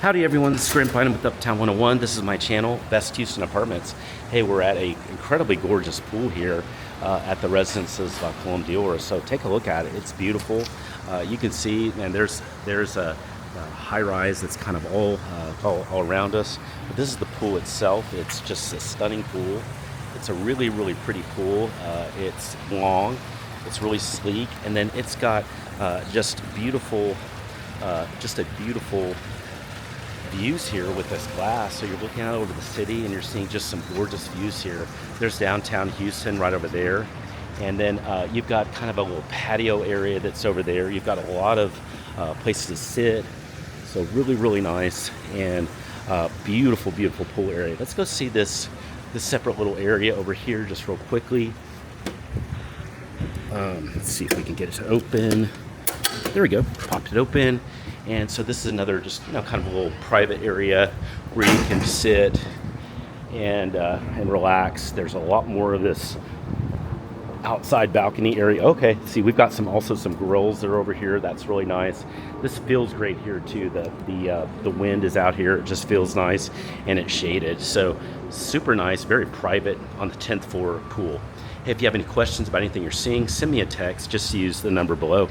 Howdy everyone, this is Graham Bynum with Uptown 101. This is my channel, Best Houston Apartments. Hey, we're at a incredibly gorgeous pool here at the Residences Colombe. So take a look at it. It's beautiful. You can see, and there's a high rise that's kind of all around us. But this is the pool itself. It's just a stunning pool. It's a really, really pretty pool. It's long. It's really sleek, and then it's got just a beautiful views here with this glass. So you're looking out over the city and you're seeing just some gorgeous views here. There's downtown Houston right over there, and then you've got kind of a little patio area that's over there. You've got a lot of places to sit, so really, really nice, and beautiful pool area. Let's go see this separate little area over here just real quickly. Let's see if we can get it to open. There we go, popped it open. And so this is another just, kind of a little private area where you can sit and relax. There's a lot more of this outside balcony area. Okay, see, we've got also some grills that are over here. That's really nice. This feels great here too. The wind is out here. It just feels nice, and it's shaded. So super nice, very private on the 10th floor pool. Hey, if you have any questions about anything you're seeing, send me a text. Just use the number below.